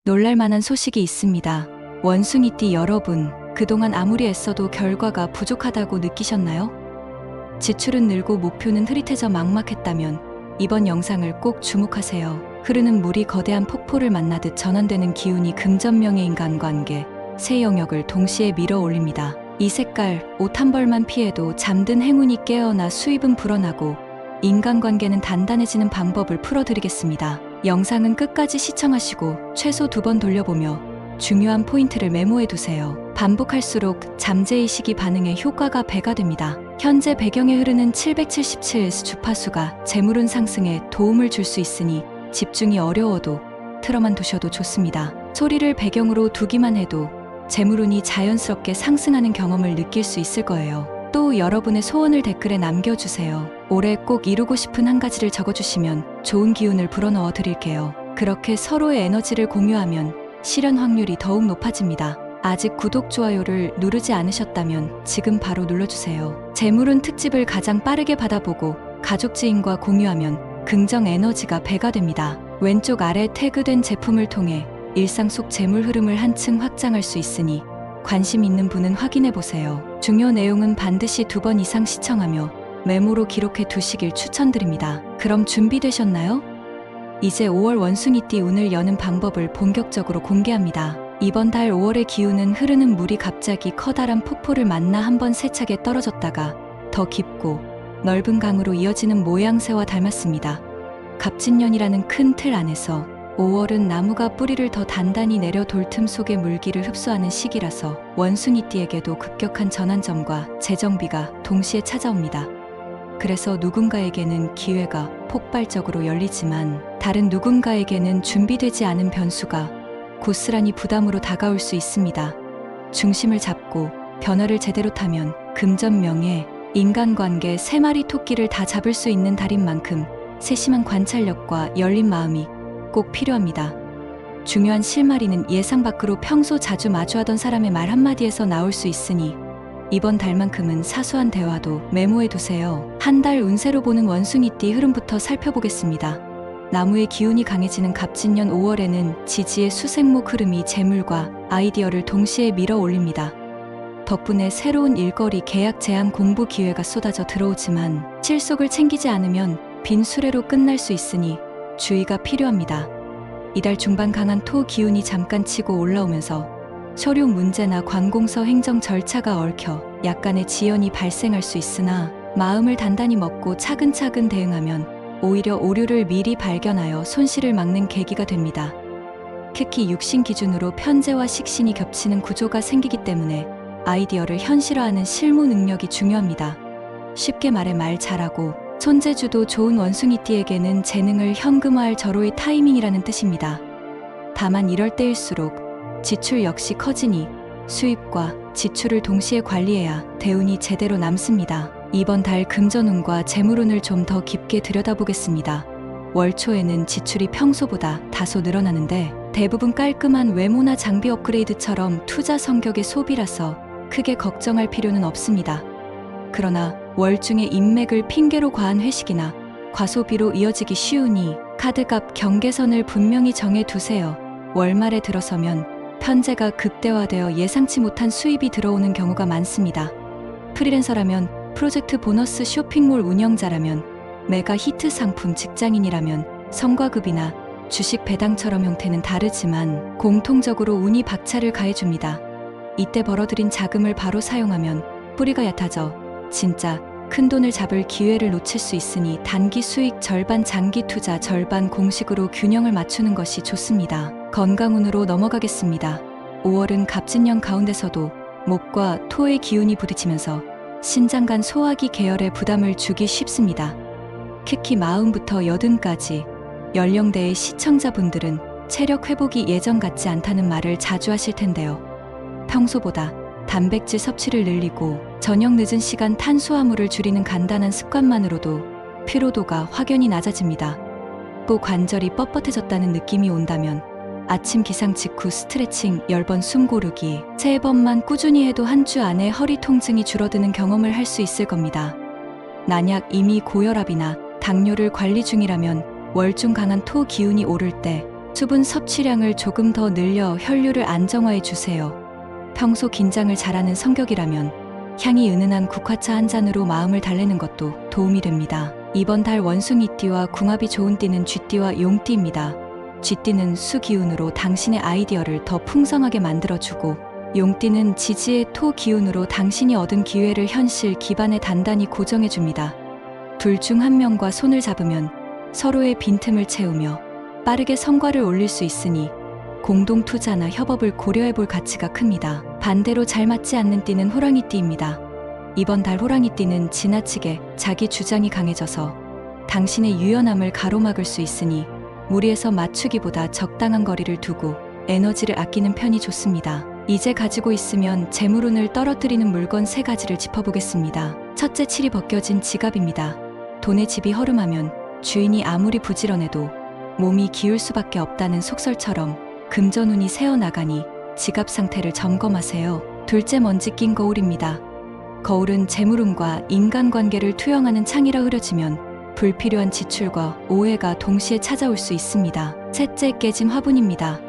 놀랄만한 소식이 있습니다. 원숭이띠 여러분, 그동안 아무리 애써도 결과가 부족하다고 느끼셨나요? 지출은 늘고 목표는 흐릿해져 막막했다면 이번 영상을 꼭 주목하세요. 흐르는 물이 거대한 폭포를 만나듯 전환되는 기운이 금전명예 인간관계, 세 영역을 동시에 밀어 올립니다. 이 색깔, 옷 한 벌만 피해도 잠든 행운이 깨어나 수입은 불어나고 인간관계는 단단해지는 방법을 풀어드리겠습니다. 영상은 끝까지 시청하시고 최소 2번 돌려보며 중요한 포인트를 메모해두세요. 반복할수록 잠재의식이 반응에 효과가 배가 됩니다. 현재 배경에 흐르는 777S 주파수가 재물운 상승에 도움을 줄 수 있으니 집중이 어려워도 틀어만 두셔도 좋습니다. 소리를 배경으로 두기만 해도 재물운이 자연스럽게 상승하는 경험을 느낄 수 있을 거예요. 또 여러분의 소원을 댓글에 남겨주세요. 올해 꼭 이루고 싶은 한 가지를 적어주시면 좋은 기운을 불어넣어 드릴게요. 그렇게 서로의 에너지를 공유하면 실현 확률이 더욱 높아집니다. 아직 구독, 좋아요를 누르지 않으셨다면 지금 바로 눌러주세요. 재물운 특집을 가장 빠르게 받아보고 가족 지인과 공유하면 긍정 에너지가 배가 됩니다. 왼쪽 아래 태그된 제품을 통해 일상 속 재물 흐름을 한층 확장할 수 있으니 관심 있는 분은 확인해보세요. 중요 내용은 반드시 2번 이상 시청하며 메모로 기록해 두시길 추천드립니다. 그럼 준비되셨나요? 이제 5월 원숭이띠 운을 여는 방법을 본격적으로 공개합니다. 이번 달 5월의 기운은 흐르는 물이 갑자기 커다란 폭포를 만나 한번 세차게 떨어졌다가 더 깊고 넓은 강으로 이어지는 모양새와 닮았습니다. 갑진년이라는 큰 틀 안에서 5월은 나무가 뿌리를 더 단단히 내려 돌틈 속의 물기를 흡수하는 시기라서 원숭이띠에게도 급격한 전환점과 재정비가 동시에 찾아옵니다. 그래서 누군가에게는 기회가 폭발적으로 열리지만 다른 누군가에게는 준비되지 않은 변수가 고스란히 부담으로 다가올 수 있습니다. 중심을 잡고 변화를 제대로 타면 금전명예, 인간관계 3마리 토끼를 다 잡을 수 있는 달인 만큼 세심한 관찰력과 열린 마음이 꼭 필요합니다. 중요한 실마리는 예상 밖으로 평소 자주 마주하던 사람의 말 한마디에서 나올 수 있으니 이번 달만큼은 사소한 대화도 메모해두세요. 한 달 운세로 보는 원숭이띠 흐름부터 살펴보겠습니다. 나무의 기운이 강해지는 갑진년 5월에는 지지의 수생목 흐름이 재물과 아이디어를 동시에 밀어 올립니다. 덕분에 새로운 일거리, 계약, 제안, 공부 기회가 쏟아져 들어오지만 실속을 챙기지 않으면 빈 수레로 끝날 수 있으니 주의가 필요합니다. 이달 중반 강한 토 기운이 잠깐 치고 올라오면서 서류 문제나 관공서 행정 절차가 얽혀 약간의 지연이 발생할 수 있으나 마음을 단단히 먹고 차근차근 대응하면 오히려 오류를 미리 발견하여 손실을 막는 계기가 됩니다. 특히 육신 기준으로 편재와 식신이 겹치는 구조가 생기기 때문에 아이디어를 현실화하는 실무 능력이 중요합니다. 쉽게 말해 말 잘하고 손재주도 좋은 원숭이띠에게는 재능을 현금화할 절호의 타이밍이라는 뜻입니다. 다만 이럴 때일수록 지출 역시 커지니 수입과 지출을 동시에 관리해야 대운이 제대로 남습니다. 이번 달 금전운과 재물운을 좀 더 깊게 들여다보겠습니다. 월 초에는 지출이 평소보다 다소 늘어나는데 대부분 깔끔한 외모나 장비 업그레이드처럼 투자 성격의 소비라서 크게 걱정할 필요는 없습니다. 그러나 월 중에 인맥을 핑계로 과한 회식이나 과소비로 이어지기 쉬우니 카드값 경계선을 분명히 정해두세요. 월말에 들어서면 편제가 극대화되어 예상치 못한 수입이 들어오는 경우가 많습니다. 프리랜서라면 프로젝트 보너스, 쇼핑몰 운영자라면 메가 히트 상품, 직장인이라면 성과급이나 주식 배당처럼 형태는 다르지만 공통적으로 운이 박차를 가해줍니다. 이때 벌어들인 자금을 바로 사용하면 뿌리가 얕아져 진짜 큰 돈을 잡을 기회를 놓칠 수 있으니 단기 수익 절반, 장기 투자 절반 공식으로 균형을 맞추는 것이 좋습니다. 건강운으로 넘어가겠습니다. 5월은 갑진년 가운데서도 목과 토의 기운이 부딪히면서 신장간 소화기 계열에 부담을 주기 쉽습니다. 특히 마음부터 여든까지 연령대의 시청자분들은 체력 회복이 예전 같지 않다는 말을 자주 하실 텐데요. 평소보다 단백질 섭취를 늘리고 저녁 늦은 시간 탄수화물을 줄이는 간단한 습관만으로도 피로도가 확연히 낮아집니다. 또 관절이 뻣뻣해졌다는 느낌이 온다면 아침 기상 직후 스트레칭 10번, 숨 고르기 3번만 꾸준히 해도 한 주 안에 허리 통증이 줄어드는 경험을 할 수 있을 겁니다. 만약 이미 고혈압이나 당뇨를 관리 중이라면 월중 강한 토 기운이 오를 때 수분 섭취량을 조금 더 늘려 혈류를 안정화해 주세요. 평소 긴장을 잘하는 성격이라면 향이 은은한 국화차 한 잔으로 마음을 달래는 것도 도움이 됩니다. 이번 달 원숭이띠와 궁합이 좋은 띠는 쥐띠와 용띠입니다. 쥐띠는 수 기운으로 당신의 아이디어를 더 풍성하게 만들어주고, 용띠는 지지의 토 기운으로 당신이 얻은 기회를 현실 기반에 단단히 고정해줍니다. 둘 중 한 명과 손을 잡으면 서로의 빈틈을 채우며 빠르게 성과를 올릴 수 있으니 공동 투자나 협업을 고려해볼 가치가 큽니다. 반대로 잘 맞지 않는 띠는 호랑이띠입니다. 이번 달 호랑이띠는 지나치게 자기 주장이 강해져서 당신의 유연함을 가로막을 수 있으니 무리해서 맞추기보다 적당한 거리를 두고 에너지를 아끼는 편이 좋습니다. 이제 가지고 있으면 재물운을 떨어뜨리는 물건 3가지를 짚어보겠습니다. 첫째, 칠이 벗겨진 지갑입니다. 돈의 집이 허름하면 주인이 아무리 부지런해도 몸이 기울 수밖에 없다는 속설처럼 금전운이 새어나가니 지갑 상태를 점검하세요. 둘째, 먼지 낀 거울입니다. 거울은 재물운과 인간관계를 투영하는 창이라 흐려지면 불필요한 지출과 오해가 동시에 찾아올 수 있습니다. 셋째, 깨진 화분입니다.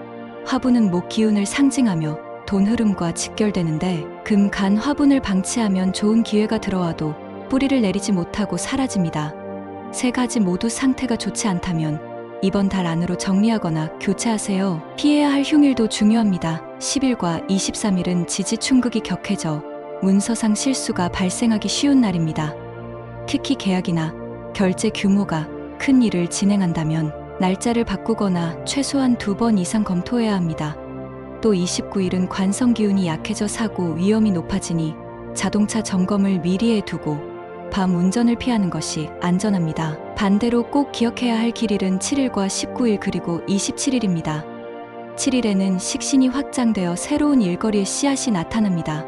화분은 목 기운을 상징하며 돈 흐름과 직결되는데 금, 간, 화분을 방치하면 좋은 기회가 들어와도 뿌리를 내리지 못하고 사라집니다. 3가지 모두 상태가 좋지 않다면 이번 달 안으로 정리하거나 교체하세요. 피해야 할 흉일도 중요합니다. 10일과 23일은 지지충극이 격해져 문서상 실수가 발생하기 쉬운 날입니다. 특히 계약이나 결제 규모가 큰 일을 진행한다면 날짜를 바꾸거나 최소한 2번 이상 검토해야 합니다. 또 29일은 관성 기운이 약해져 사고 위험이 높아지니 자동차 점검을 미리 해두고 밤 운전을 피하는 것이 안전합니다. 반대로 꼭 기억해야 할 길일은 7일과 19일 그리고 27일입니다. 7일에는 식신이 확장되어 새로운 일거리의 씨앗이 나타납니다.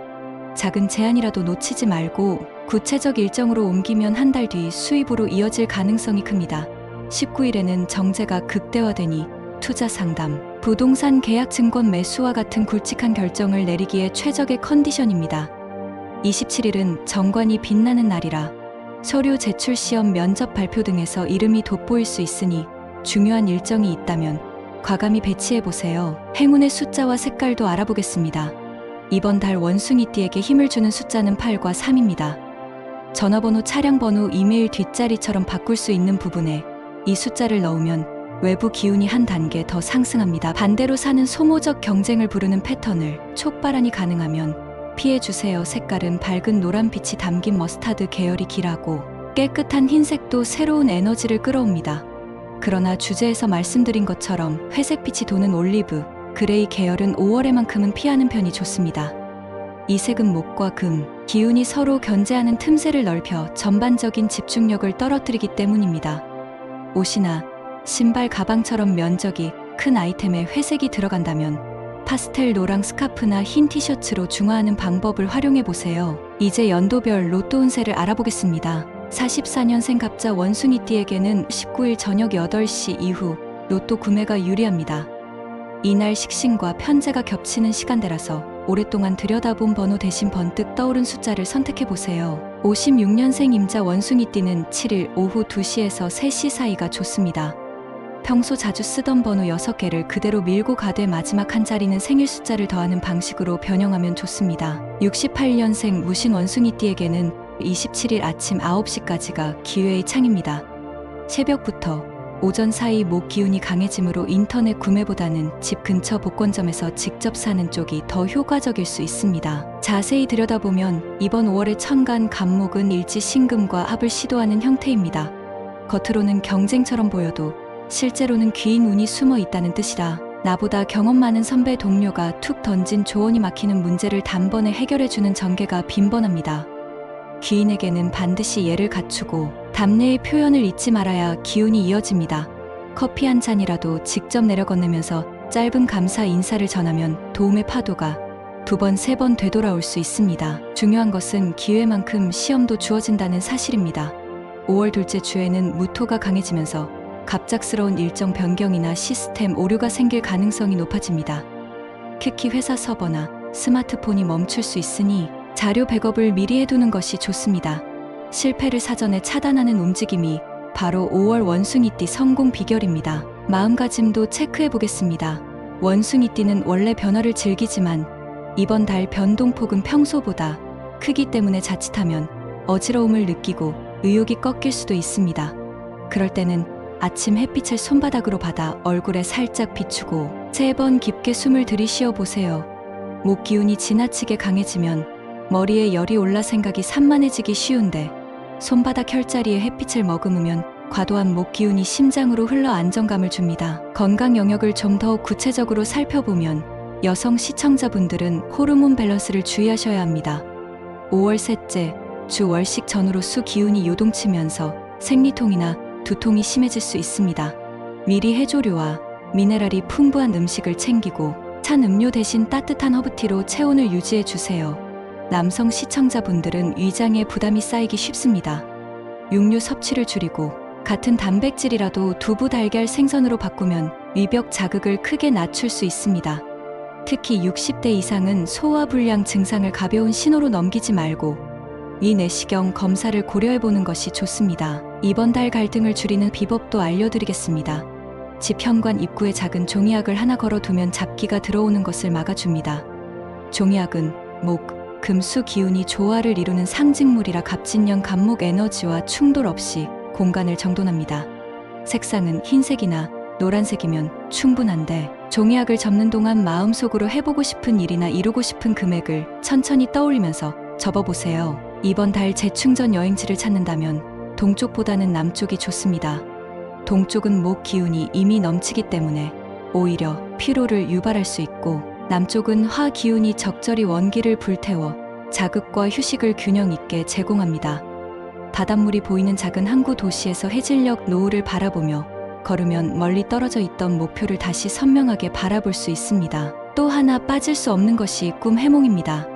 작은 제안이라도 놓치지 말고 구체적 일정으로 옮기면 한 달 뒤 수입으로 이어질 가능성이 큽니다. 19일에는 정제가 극대화되니 투자 상담, 부동산 계약, 증권 매수와 같은 굵직한 결정을 내리기에 최적의 컨디션입니다. 27일은 정관이 빛나는 날이라 서류 제출, 시험, 면접 발표 등에서 이름이 돋보일 수 있으니 중요한 일정이 있다면 과감히 배치해보세요. 행운의 숫자와 색깔도 알아보겠습니다. 이번 달 원숭이띠에게 힘을 주는 숫자는 8과 3입니다. 전화번호, 차량번호, 이메일 뒷자리처럼 바꿀 수 있는 부분에 이 숫자를 넣으면 외부 기운이 한 단계 더 상승합니다. 반대로 사는 소모적 경쟁을 부르는 패턴을 촉발하니 가능하면 피해주세요. 색깔은 밝은 노란빛이 담긴 머스타드 계열이 길하고 깨끗한 흰색도 새로운 에너지를 끌어옵니다. 그러나 주제에서 말씀드린 것처럼 회색빛이 도는 올리브, 그레이 계열은 5월에만큼은 피하는 편이 좋습니다. 이 색은 목과 금, 기운이 서로 견제하는 틈새를 넓혀 전반적인 집중력을 떨어뜨리기 때문입니다. 옷이나 신발, 가방처럼 면적이 큰 아이템에 회색이 들어간다면 파스텔 노랑 스카프나 흰 티셔츠로 중화하는 방법을 활용해보세요. 이제 연도별 로또 운세를 알아보겠습니다. 44년생 갑자 원숭이띠에게는 19일 저녁 8시 이후 로또 구매가 유리합니다. 이날 식신과 편제가 겹치는 시간대라서 오랫동안 들여다본 번호 대신 번뜩 떠오른 숫자를 선택해보세요. 56년생 임자 원숭이띠는 7일 오후 2시에서 3시 사이가 좋습니다. 평소 자주 쓰던 번호 6개를 그대로 밀고 가되 마지막 한 자리는 생일 숫자를 더하는 방식으로 변형하면 좋습니다. 68년생 무신 원숭이띠에게는 27일 아침 9시까지가 기회의 창입니다. 새벽부터 오전 사이 목 기운이 강해지므로 인터넷 구매보다는 집 근처 복권점에서 직접 사는 쪽이 더 효과적일 수 있습니다. 자세히 들여다보면 이번 5월의 천간 간목은 일지 신금과 합을 시도하는 형태입니다. 겉으로는 경쟁처럼 보여도 실제로는 귀인 운이 숨어 있다는 뜻이라 나보다 경험 많은 선배 동료가 툭 던진 조언이 막히는 문제를 단번에 해결해주는 전개가 빈번합니다. 귀인에게는 반드시 예를 갖추고 답례의 표현을 잊지 말아야 기운이 이어집니다. 커피 한 잔이라도 직접 내려 건네면서 짧은 감사 인사를 전하면 도움의 파도가 2번, 3번 되돌아올 수 있습니다. 중요한 것은 기회만큼 시험도 주어진다는 사실입니다. 5월 둘째 주에는 무토가 강해지면서 갑작스러운 일정 변경이나 시스템 오류가 생길 가능성이 높아집니다. 특히 회사 서버나 스마트폰이 멈출 수 있으니 자료 백업을 미리 해두는 것이 좋습니다. 실패를 사전에 차단하는 움직임이 바로 5월 원숭이띠 성공 비결입니다. 마음가짐도 체크해 보겠습니다. 원숭이띠는 원래 변화를 즐기지만 이번 달 변동폭은 평소보다 크기 때문에 자칫하면 어지러움을 느끼고 의욕이 꺾일 수도 있습니다. 그럴 때는 아침 햇빛을 손바닥으로 받아 얼굴에 살짝 비추고 3번 깊게 숨을 들이쉬어 보세요. 목 기운이 지나치게 강해지면 머리에 열이 올라 생각이 산만해지기 쉬운데 손바닥 혈자리에 햇빛을 머금으면 과도한 목 기운이 심장으로 흘러 안정감을 줍니다. 건강 영역을 좀 더 구체적으로 살펴보면 여성 시청자분들은 호르몬 밸런스를 주의하셔야 합니다. 5월 셋째 주 월식 전후로 수 기운이 요동치면서 생리통이나 두통이 심해질 수 있습니다. 미리 해조류와 미네랄이 풍부한 음식을 챙기고 찬 음료 대신 따뜻한 허브티로 체온을 유지해 주세요. 남성 시청자분들은 위장에 부담이 쌓이기 쉽습니다. 육류 섭취를 줄이고 같은 단백질이라도 두부, 달걀, 생선으로 바꾸면 위벽 자극을 크게 낮출 수 있습니다. 특히 60대 이상은 소화불량 증상을 가벼운 신호로 넘기지 말고 위내시경 검사를 고려해보는 것이 좋습니다. 이번 달 갈등을 줄이는 비법도 알려드리겠습니다. 집 현관 입구에 작은 종이약을 하나 걸어두면 잡기가 들어오는 것을 막아줍니다. 종이약은 목, 금수 기운이 조화를 이루는 상징물이라 갑진년 갑목 에너지와 충돌 없이 공간을 정돈합니다. 색상은 흰색이나 노란색이면 충분한데 종이약을 접는 동안 마음속으로 해보고 싶은 일이나 이루고 싶은 금액을 천천히 떠올리면서 접어보세요. 이번 달 재충전 여행지를 찾는다면 동쪽보다는 남쪽이 좋습니다. 동쪽은 목 기운이 이미 넘치기 때문에 오히려 피로를 유발할 수 있고 남쪽은 화 기운이 적절히 원기를 불태워 자극과 휴식을 균형 있게 제공합니다. 바닷물이 보이는 작은 항구 도시에서 해질녘 노을을 바라보며 걸으면 멀리 떨어져 있던 목표를 다시 선명하게 바라볼 수 있습니다. 또 하나 빠질 수 없는 것이 꿈 해몽입니다.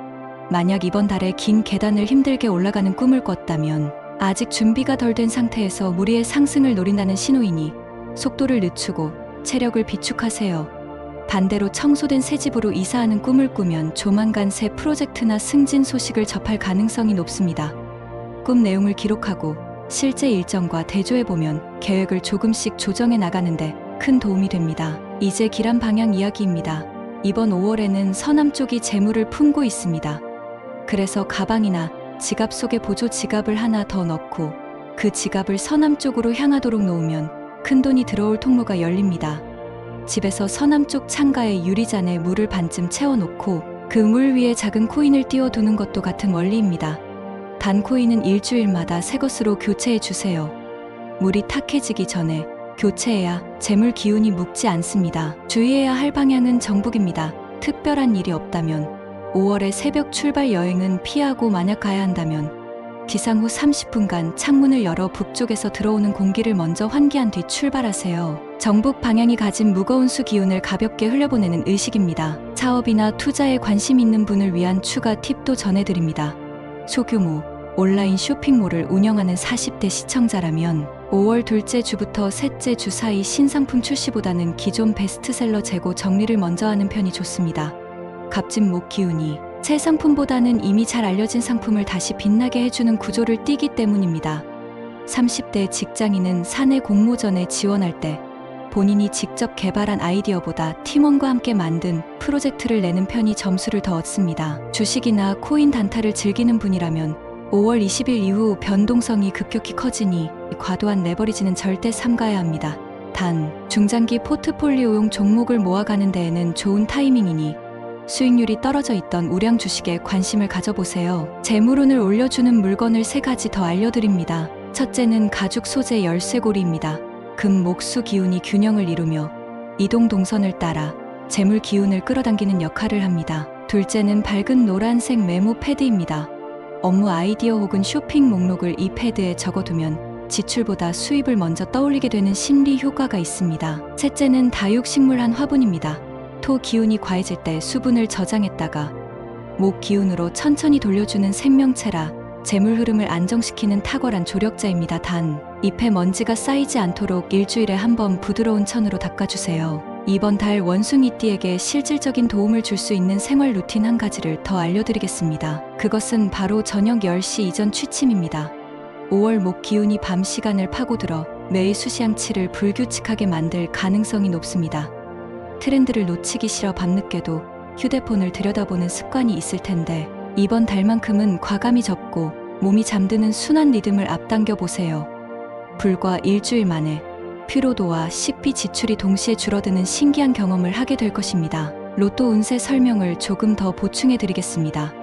만약 이번 달에 긴 계단을 힘들게 올라가는 꿈을 꿨다면 아직 준비가 덜 된 상태에서 무리의 상승을 노린다는 신호이니 속도를 늦추고 체력을 비축하세요. 반대로 청소된 새 집으로 이사하는 꿈을 꾸면 조만간 새 프로젝트나 승진 소식을 접할 가능성이 높습니다. 꿈 내용을 기록하고 실제 일정과 대조해보면 계획을 조금씩 조정해 나가는데 큰 도움이 됩니다. 이제 길한 방향 이야기입니다. 이번 5월에는 서남쪽이 재물을 품고 있습니다. 그래서 가방이나 지갑 속에 보조 지갑을 하나 더 넣고 그 지갑을 서남쪽으로 향하도록 놓으면 큰돈이 들어올 통로가 열립니다. 집에서 서남쪽 창가에 유리잔에 물을 반쯤 채워놓고 그 물 위에 작은 코인을 띄워두는 것도 같은 원리입니다. 단 코인은 일주일마다 새 것으로 교체해 주세요. 물이 탁해지기 전에 교체해야 재물 기운이 묵지 않습니다. 주의해야 할 방향은 정북입니다. 특별한 일이 없다면 5월의 새벽 출발 여행은 피하고 만약 가야 한다면 기상 후 30분간 창문을 열어 북쪽에서 들어오는 공기를 먼저 환기한 뒤 출발하세요. 정북 방향이 가진 무거운 수 기운을 가볍게 흘려보내는 의식입니다. 사업이나 투자에 관심 있는 분을 위한 추가 팁도 전해드립니다. 소규모 온라인 쇼핑몰을 운영하는 40대 시청자라면 5월 둘째 주부터 셋째 주 사이 신상품 출시보다는 기존 베스트셀러 재고 정리를 먼저 하는 편이 좋습니다. 갑진 목 기운이 새 상품보다는 이미 잘 알려진 상품을 다시 빛나게 해주는 구조를 띠기 때문입니다. 30대 직장인은 사내 공모전에 지원할 때 본인이 직접 개발한 아이디어보다 팀원과 함께 만든 프로젝트를 내는 편이 점수를 더 얻습니다. 주식이나 코인 단타를 즐기는 분이라면 5월 20일 이후 변동성이 급격히 커지니 과도한 레버리지는 절대 삼가야 합니다. 단, 중장기 포트폴리오용 종목을 모아가는 데에는 좋은 타이밍이니 수익률이 떨어져 있던 우량 주식에 관심을 가져보세요. 재물운을 올려주는 물건을 3가지 더 알려드립니다. 첫째는 가죽 소재 열쇠고리입니다. 금, 목, 수 기운이 균형을 이루며 이동 동선을 따라 재물 기운을 끌어당기는 역할을 합니다. 둘째는 밝은 노란색 메모 패드입니다. 업무 아이디어 혹은 쇼핑 목록을 이 패드에 적어두면 지출보다 수입을 먼저 떠올리게 되는 심리 효과가 있습니다. 셋째는 다육식물한 화분입니다. 토 기운이 과해질 때 수분을 저장했다가 목 기운으로 천천히 돌려주는 생명체라 재물 흐름을 안정시키는 탁월한 조력자입니다. 단, 잎에 먼지가 쌓이지 않도록 일주일에 한 번 부드러운 천으로 닦아주세요. 이번 달 원숭이띠에게 실질적인 도움을 줄 수 있는 생활 루틴 한 가지를 더 알려드리겠습니다. 그것은 바로 저녁 10시 이전 취침입니다. 5월 목 기운이 밤 시간을 파고들어 매일 수시양치를 불규칙하게 만들 가능성이 높습니다. 트렌드를 놓치기 싫어 밤늦게도 휴대폰을 들여다보는 습관이 있을 텐데 이번 달만큼은 과감히 접고 몸이 잠드는 순환 리듬을 앞당겨 보세요. 불과 일주일 만에 피로도와 식비 지출이 동시에 줄어드는 신기한 경험을 하게 될 것입니다. 로또 운세 설명을 조금 더 보충해 드리겠습니다.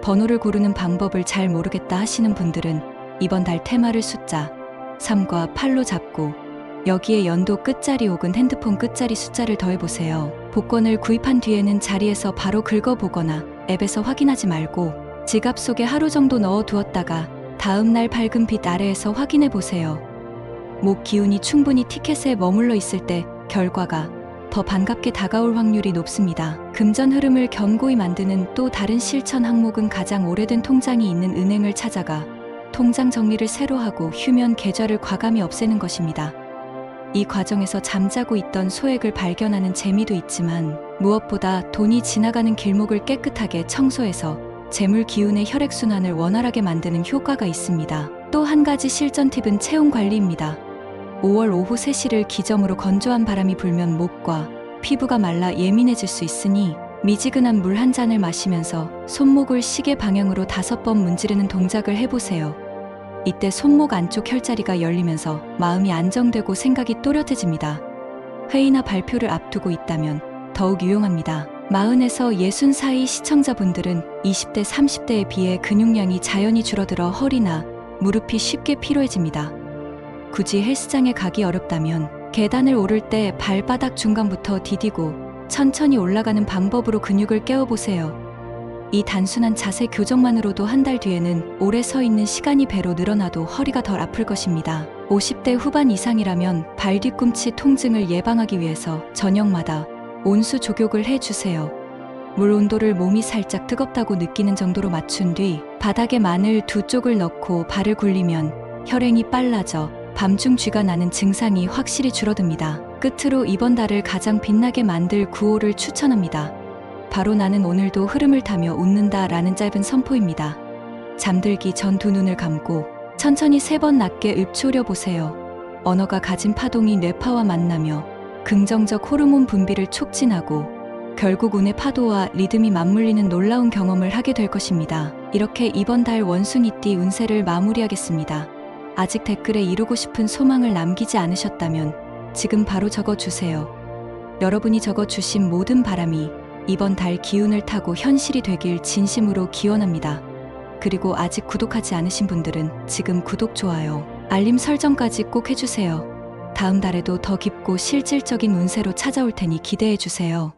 번호를 고르는 방법을 잘 모르겠다 하시는 분들은 이번 달 테마를 숫자 3과 8로 잡고 여기에 연도 끝자리 혹은 핸드폰 끝자리 숫자를 더해보세요. 복권을 구입한 뒤에는 자리에서 바로 긁어보거나 앱에서 확인하지 말고 지갑 속에 하루 정도 넣어두었다가 다음날 밝은 빛 아래에서 확인해보세요. 목 기운이 충분히 티켓에 머물러 있을 때 결과가 더 반갑게 다가올 확률이 높습니다. 금전 흐름을 견고히 만드는 또 다른 실천 항목은 가장 오래된 통장이 있는 은행을 찾아가 통장 정리를 새로 하고 휴면 계좌를 과감히 없애는 것입니다. 이 과정에서 잠자고 있던 소액을 발견하는 재미도 있지만 무엇보다 돈이 지나가는 길목을 깨끗하게 청소해서 재물 기운의 혈액순환을 원활하게 만드는 효과가 있습니다. 또 한 가지 실전 팁은 체온 관리입니다. 5월 오후 3시를 기점으로 건조한 바람이 불면 목과 피부가 말라 예민해질 수 있으니 미지근한 물 한 잔을 마시면서 손목을 시계 방향으로 5번 문지르는 동작을 해보세요. 이때 손목 안쪽 혈자리가 열리면서 마음이 안정되고 생각이 또렷해집니다. 회의나 발표를 앞두고 있다면 더욱 유용합니다. 40에서 60 사이 시청자분들은 20대, 30대에 비해 근육량이 자연히 줄어들어 허리나 무릎이 쉽게 피로해집니다. 굳이 헬스장에 가기 어렵다면 계단을 오를 때 발바닥 중간부터 디디고 천천히 올라가는 방법으로 근육을 깨워보세요. 이 단순한 자세 교정만으로도 한 달 뒤에는 오래 서 있는 시간이 배로 늘어나도 허리가 덜 아플 것입니다. 50대 후반 이상이라면 발 뒤꿈치 통증을 예방하기 위해서 저녁마다 온수 조격을 해주세요. 물 온도를 몸이 살짝 뜨겁다고 느끼는 정도로 맞춘 뒤 바닥에 마늘 2쪽을 넣고 발을 굴리면 혈행이 빨라져 밤중 쥐가 나는 증상이 확실히 줄어듭니다. 끝으로 이번 달을 가장 빛나게 만들 구호를 추천합니다. 바로 나는 오늘도 흐름을 타며 웃는다 라는 짧은 선포입니다. 잠들기 전 두 눈을 감고 천천히 3번 낮게 읊조려 보세요. 언어가 가진 파동이 뇌파와 만나며 긍정적 호르몬 분비를 촉진하고 결국 운의 파도와 리듬이 맞물리는 놀라운 경험을 하게 될 것입니다. 이렇게 이번 달 원숭이띠 운세를 마무리하겠습니다. 아직 댓글에 이루고 싶은 소망을 남기지 않으셨다면 지금 바로 적어주세요. 여러분이 적어주신 모든 바람이 이번 달 기운을 타고 현실이 되길 진심으로 기원합니다. 그리고 아직 구독하지 않으신 분들은 지금 구독, 좋아요, 알림 설정까지 꼭 해주세요. 다음 달에도 더 깊고 실질적인 운세로 찾아올 테니 기대해주세요.